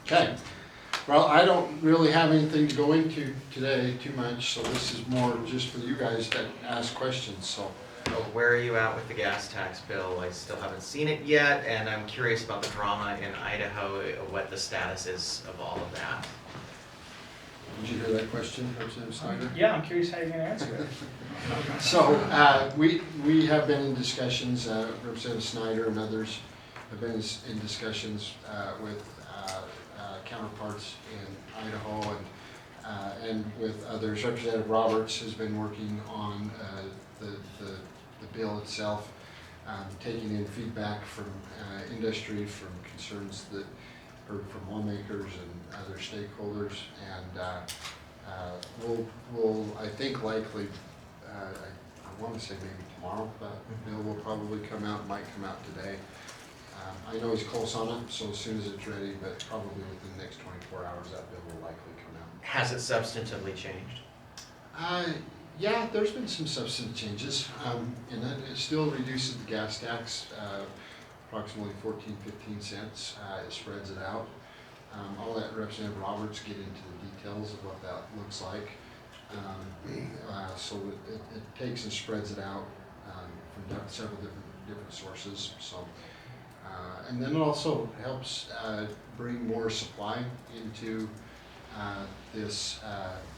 Okay, well, I don't really have anything to go into today too much, so this is more just for you guys to ask questions, so. Well, where are you at with the gas tax bill? I still haven't seen it yet, and I'm curious about the drama in Idaho, what the status is of all of that. Did you hear that question, Representative Snyder? Yeah, I'm curious how you're gonna answer it. So, we have been in discussions, Representative Snyder and others have been in discussions with counterparts in Idaho and with others. Representative Roberts has been working on the bill itself, taking in feedback from industry, from concerns that, or from lawmakers and other stakeholders, and we'll I think likely, I want to say maybe tomorrow, that bill will probably come out, might come out today. I know he's close on it, so as soon as it's ready, but probably within the next 24 hours, that bill will likely come out. Has it substantively changed? Yeah, there's been some substantive changes, and it still reduces the gas tax approximately 14-15 cents. It spreads it out. I'll let Representative Roberts get into the details of what that looks like. So it takes and spreads it out from several different sources. So, and then it also helps bring more supply into this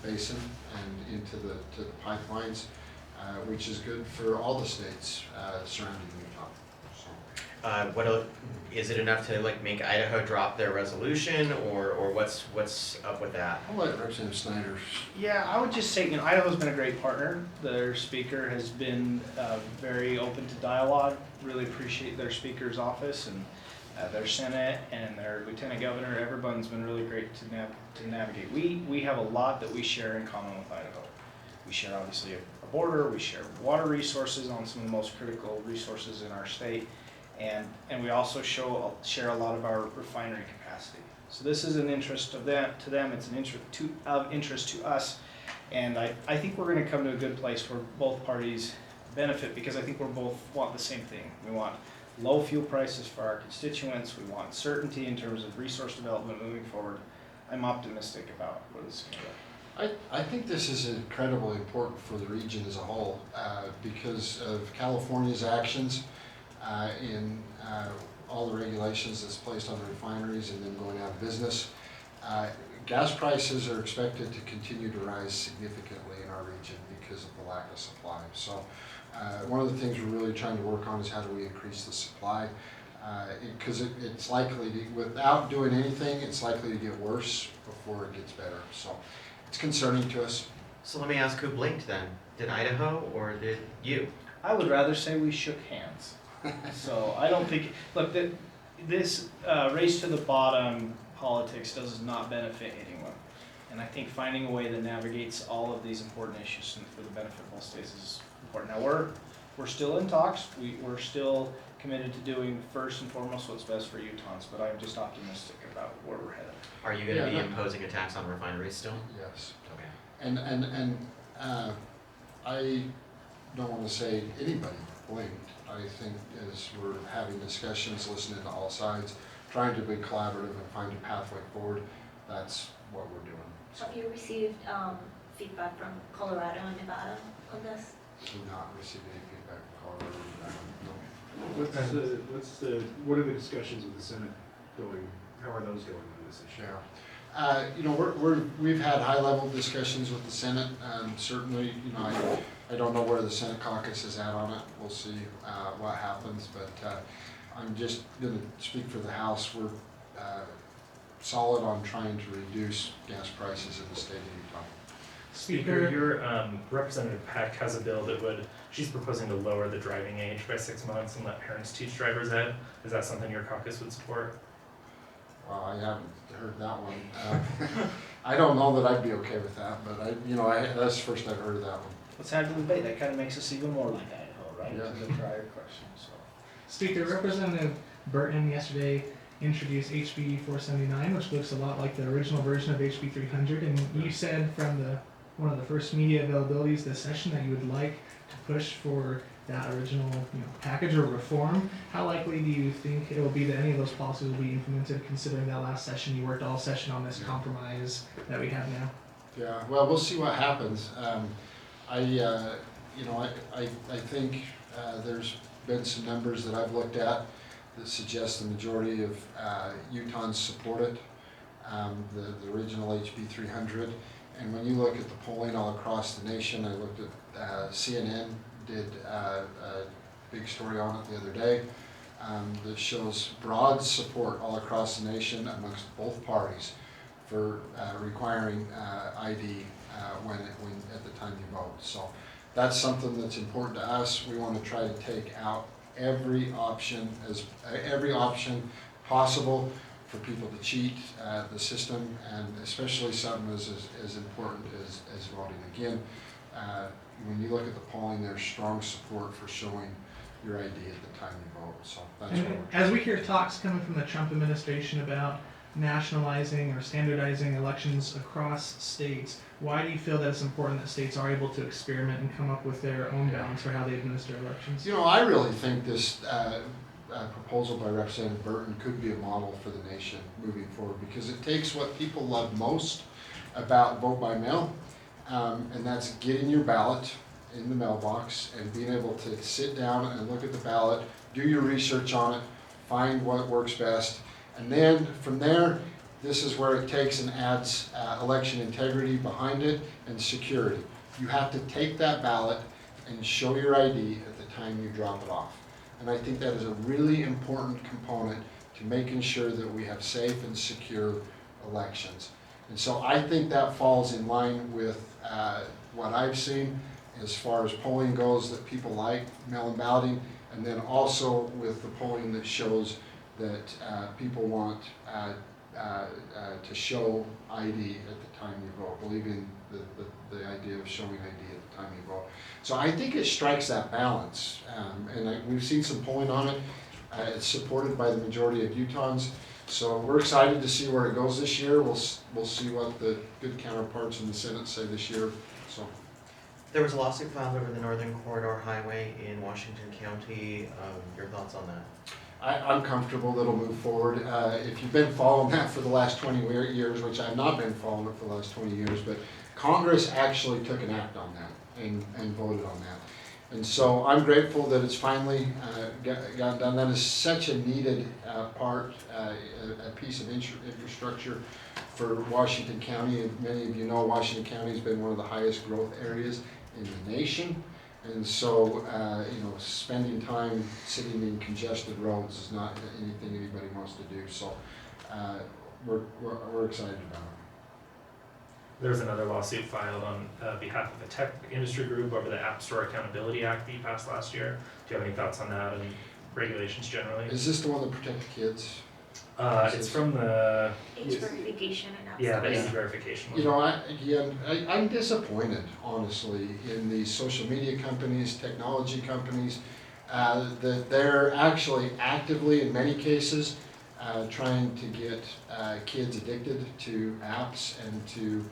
basin and into the pipelines, which is good for all the states surrounding Utah. So. Is it enough to like make Idaho drop their resolution, or what's up with that? I'll let Representative Snyder. Yeah, I would just say, Idaho's been a great partner. Their speaker has been very open to dialogue. Really appreciate their speaker's office and their Senate and their Lieutenant Governor. Everyone's been really great to navigate. We have a lot that we share in common with Idaho. We share obviously a border. We share water resources on some of the most critical resources in our state. And we also share a lot of our refinery capacity. So this is an interest of them, to them, it's an interest to us. And I think we're gonna come to a good place where both parties benefit, because I think we both want the same thing. We want low fuel prices for our constituents. We want certainty in terms of resource development moving forward. I'm optimistic about what is gonna go. I think this is incredibly important for the region as a whole because of California's actions in all the regulations that's placed on the refineries and then going out of business. Gas prices are expected to continue to rise significantly in our region because of the lack of supply. So one of the things we're really trying to work on is how do we increase the supply, because it's likely to, without doing anything, it's likely to get worse before it gets better. So it's concerning to us. So let me ask, who blinked then? Did Idaho or did you? I would rather say we shook hands. So I don't think, look, this race to the bottom politics does not benefit anyone. And I think finding a way that navigates all of these important issues for the benefit of both states is important. Now we're still in talks. We're still committed to doing first and foremost what's best for Utahns, but I'm just optimistic about where we're headed. Are you going to be imposing a tax on refineries still? Yes. Okay. And I don't want to say anybody blamed. I think as we're having discussions, listening to all sides, trying to be collaborative and find a pathway forward, that's what we're doing. So have you received feedback from Colorado and Nevada on this? do not receive any feedback from Colorado. No. What are the discussions with the Senate going? How are those going on this issue? Yeah. You know, we've had high-level discussions with the Senate. Certainly, you know, I don't know where the Senate caucus is at on it. We'll see what happens, but I'm just going to speak for the House. We're solid on trying to reduce gas prices in the state of Utah. Speaker, your Representative Peck has a bill that she's proposing to lower the driving age by 6 months and let parents teach driver's ed. Is that something your caucus would support? Well, I haven't heard that one. I don't know that I'd be okay with that, but that's the first I've heard of that one. Let's have the debate. That kind of makes us even more like Idaho, right? Yeah. To the prior question. So. Speaker, Representative Burton yesterday introduced HB 479, which looks a lot like the original version of HB 300, and you said from one of the first media availabilities this session that you would like to push for that original package or reform. How likely do you think it will be that any of those policies will be implemented, considering that last session you worked all session on this compromise that we have now? Yeah, well, we'll see what happens. I think there's been some numbers that I've looked at that suggest the majority of Utahns support it, the original HB 300. And when you look at the polling all across the nation, I looked at CNN did a big story on it the other day that shows broad support all across the nation amongst both parties for requiring ID when at the time you vote. So that's something that's important to us. We want to try to take out every option possible for people to cheat the system, and especially something as important as voting. Again, when you look at the polling, there's strong support for showing your ID at the time you vote. So that's what And we're as we hear talks coming from the Trump administration about nationalizing or standardizing elections across states, why do you feel that it's important that states are able to experiment and come up with their own balance for how they administer elections? I really think this proposal by Representative Burton could be a model for the nation moving forward, because it takes what people love most about vote by mail, and that's getting your ballot in the mailbox and being able to sit down and look at the ballot, do your research on it, find what works best, and then from there, this is where it takes and adds election integrity behind it and security. You have to take that ballot and show your ID at the time you drop it off. And I think that is a really important component to making sure that we have safe and secure elections. And so I think that falls in line with what I've seen as far as polling goes, that people like mail-in balloting, and then also with the polling that shows that people want to show ID at the time you vote, believing the idea of showing ID at the time you vote. So I think it strikes that balance, and we've seen some polling on it. It's supported by the majority of Utahns, so we're excited to see where it goes this year. We'll see what the good counterparts in the Senate say this year. So There was a lawsuit filed over the Northern Corridor Highway in Washington County. Your thoughts on that? I'm comfortable that it'll move forward. If you've been following that for the last 20 years, which I've not been following it for the last 20 years, but Congress actually took an act on that and voted on that. And so I'm grateful that it's finally gotten done. That is such a needed part, a piece of infrastructure for Washington County. And many of you know Washington County has been one of the highest growth areas in the nation. And so, spending time sitting in congested roads is not anything anybody wants to do. So, we're excited about it. There's another lawsuit filed on behalf of a tech industry group over the App Store Accountability Act that you passed last year. Do you have any thoughts on that and regulations generally? Is this the one that protects kids? It's from the, Age verification and apps. yeah, the Yeah. age verification one. I'm disappointed, honestly, in these social media companies, technology companies, that they're actually actively, in many cases, trying to get kids addicted to apps and to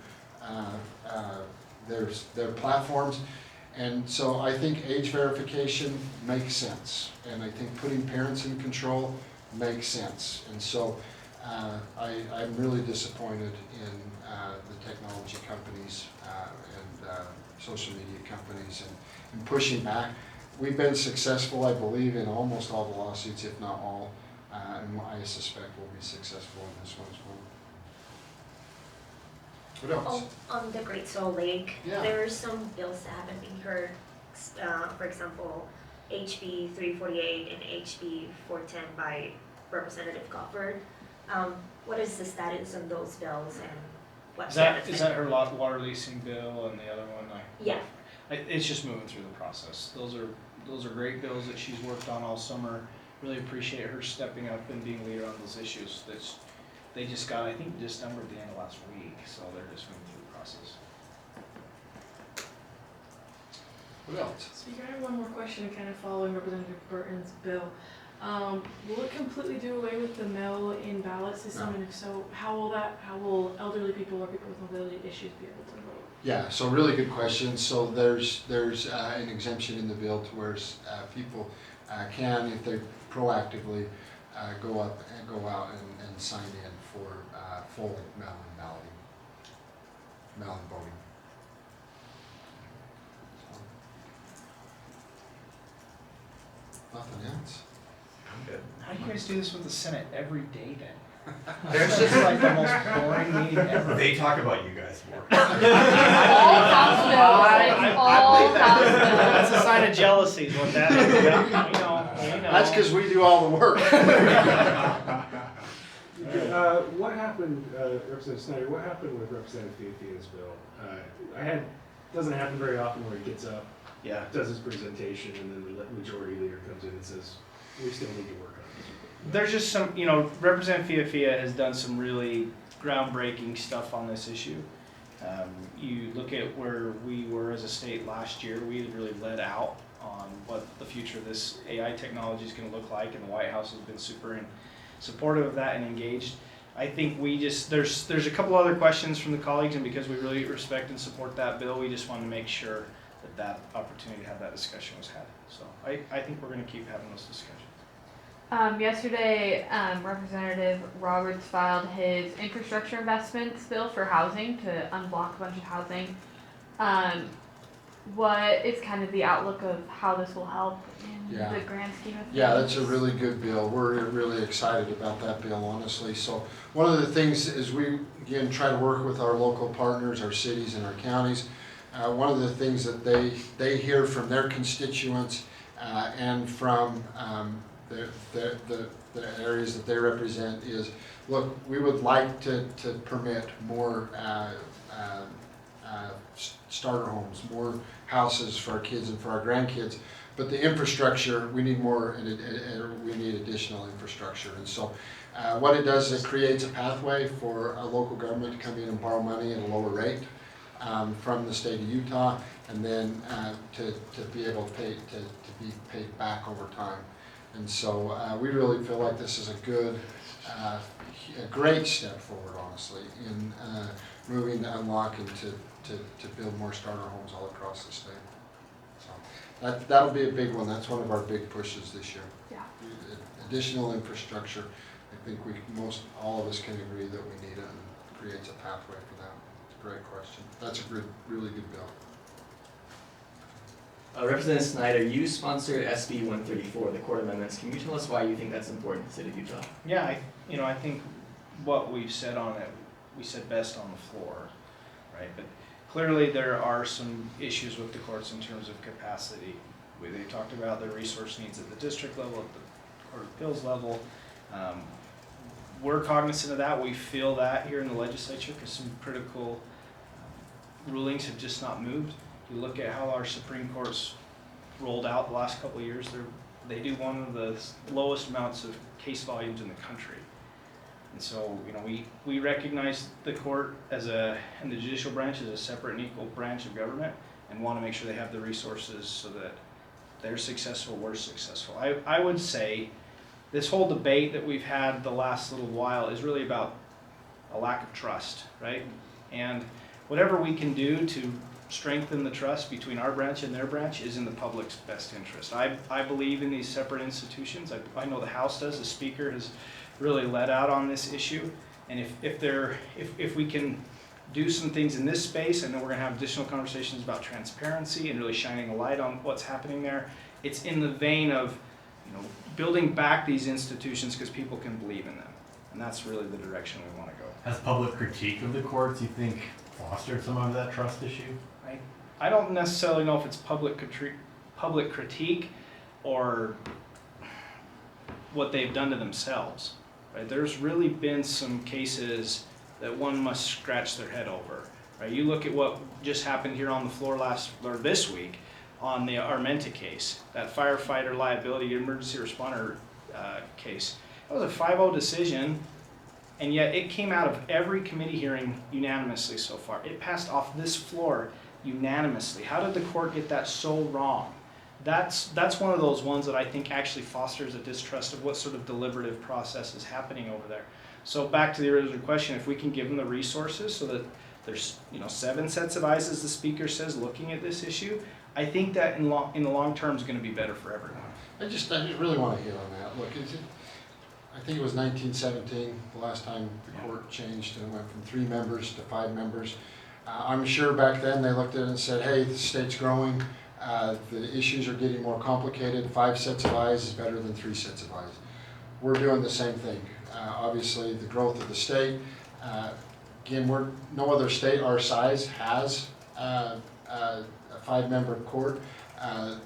their platforms. And so I think age verification makes sense, and I think putting parents in control makes sense. And so I'm really disappointed in the technology companies and social media companies and pushing back. We've been successful, I believe, in almost all the lawsuits, if not all, and I suspect we'll be successful in this one as well. What else? On the Great Salt Lake, Yeah. there are some bills that haven't been heard. For example, HB 348 and HB 410 by Representative Goffard. What is the status of those bills and what Is that benefit? her water leasing bill and the other one? Yeah. It's just moving through the process. Those are great bills that she's worked on all summer. Really appreciate her stepping up and being leader on those issues. They just got, I think, December at the end of last week, so they're just moving through the process. What else? Speaker, I have one more question, kind of following Representative Burton's bill. Will it completely do away with the mail-in ballot system? No. And if so, how will elderly people or people with mobility issues be able to vote? Yeah, so really good question. So there's an exemption in the bill to where people can, if they proactively go up and go out and sign in for full mail-in voting. So, nothing else. I'm good. How do you guys do this with the Senate every day then? There's It's just just like the most boring meeting ever. They talk about you guys more. All House bills, all House bills. That's a sign of jealousy is what that is. Yeah, we know. That's because we do all the work. What happened, Representative Snyder, what happened with Representative Fiafia's bill? Doesn't happen very often where he gets up, Yeah. does his presentation, and then the majority leader comes in and says, we still need to work on this. There's just some, Representative Fiafia has done some really groundbreaking stuff on this issue. You look at where we were as a state last year, we had really led out on what the future of this AI technology is going to look like, and the White House has been super supportive of that and engaged. I think there's a couple other questions from the colleagues, and because we really respect and support that bill, we just want to make sure that opportunity to have that discussion was had. So I think we're going to keep having those discussions. Yesterday, Representative Roberts filed his infrastructure investments bill for housing to unblock a bunch of housing. What is kind of the outlook of how this will help in Yeah. the grand scheme of things? Yeah, that's a really good bill. We're really excited about that bill, honestly. So one of the things is we, again, try to work with our local partners, our cities and our counties. One of the things that they hear from their constituents and from the areas that they represent is, look, we would like to permit more starter homes, more houses for our kids and for our grandkids. But the infrastructure, we need more, and we need additional infrastructure. And so what it does is it creates a pathway for a local government to come in and borrow money at a lower rate from the state of Utah, and then to be able to be paid back over time. And so we really feel like this is a great step forward, honestly, in moving to unlock and to build more starter homes all across the state. So that'll be a big one. That's one of our big pushes this year. Yeah. Additional infrastructure. I think all of us can agree that we need it, and creates a pathway for that. It's a great question. That's a really good bill. Representative Snyder, you sponsored SB 134, the court amendments. Can you tell us why you think that's important to the city of Utah? Yeah, I think what we've said on it, we said best on the floor, right? But clearly there are some issues with the courts in terms of capacity. They talked about their resource needs at the district level, at the Court of Appeals level. We're cognizant of that. We feel that here in the legislature because some critical rulings have just not moved. You look at how our Supreme Court's rolled out the last couple of years, they do one of the lowest amounts of case volumes in the country. And so, we recognize the court and the judicial branch as a separate and equal branch of government, and want to make sure they have the resources so that they're successful, we're successful. I would say this whole debate that we've had the last little while is really about a lack of trust, right? And whatever we can do to strengthen the trust between our branch and their branch is in the public's best interest. I believe in these separate institutions. I know the House does. The Speaker has really led out on this issue. And if we can do some things in this space, and then we're going to have additional conversations about transparency and really shining a light on what's happening there. It's in the vein of building back these institutions because people can believe in them. And that's really the direction we want to go. Has public critique of the courts, you think, fostered some of that trust issue? I don't necessarily know if it's public critique or what they've done to themselves. Right? There's really been some cases that one must scratch their head over. Right? You look at what just happened here on the floor this week on the Armenta case, that firefighter liability emergency responder case. That was a 5-0 decision, and yet it came out of every committee hearing unanimously so far. It passed off this floor unanimously. How did the court get that so wrong? that's one of those ones that I think actually fosters a distrust of what sort of deliberative process is happening over there. So back to the original question, if we can give them the resources so that there's 7 sets of eyes, as the speaker says, looking at this issue, I think that in the long term is going to be better for everyone. I just really want to hit on that. Look, I think it was 1917, the last time the court changed and it went from 3 members to 5 members. I'm sure back then they looked at it and said, hey, the state's growing, the issues are getting more complicated, 5 sets of eyes is better than 3 sets of eyes. We're doing the same thing. Obviously, the growth of the state, again, no other state our size has a 5-member court.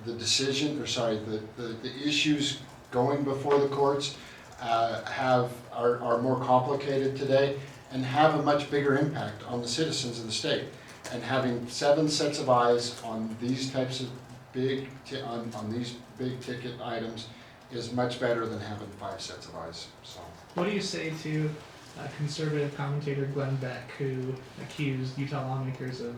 The issues going before the courts are more complicated today and have a much bigger impact on the citizens of the state. And having 7 sets of eyes on these types of on these big ticket items is much better than having 5 sets of eyes. So. What do you say to conservative commentator Glenn Beck, who accused Utah lawmakers of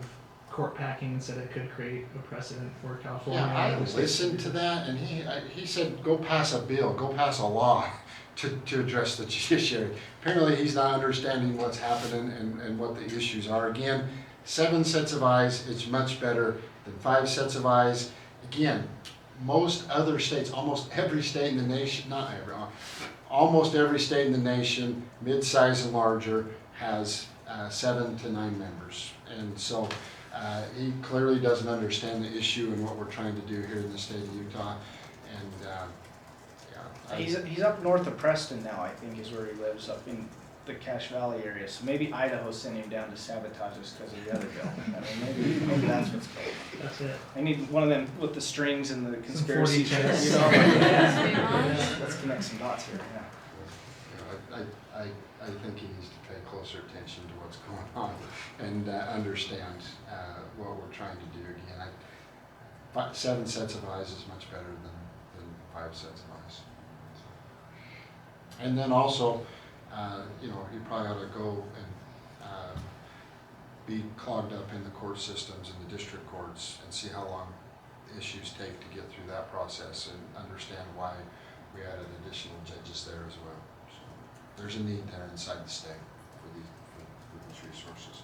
court packing and said it could create a precedent for California? Yeah, I listened to that, and he said, go pass a bill, go pass a law to address the judiciary. Apparently, he's not understanding what's happening and what the issues are. Again, 7 sets of eyes is much better than 5 sets of eyes. Again, most other states, almost every state in the nation, almost every state in the nation, mid-size and larger, has 7 to 9 members. And so he clearly doesn't understand the issue and what we're trying to do here in the state of Utah. And He's up north of Preston now, I think, is where he lives, up in the Cache Valley area. So maybe Idaho sent him down to sabotage us because of the other bill. I mean, maybe that's what's going on. That's it. I need one of them with the strings and the conspiracy 40 checks. checks. You know? Yeah. Let's connect some dots here. Yeah. I think he needs to pay closer attention to what's going on and understand what we're trying to do. Again, 7 sets of eyes is much better than 5 sets of eyes. And then also, he probably ought to go and be clogged up in the court systems and the district courts and see how long issues take to get through that process and understand why we added additional judges there as well. So there's a need there inside the state for these resources.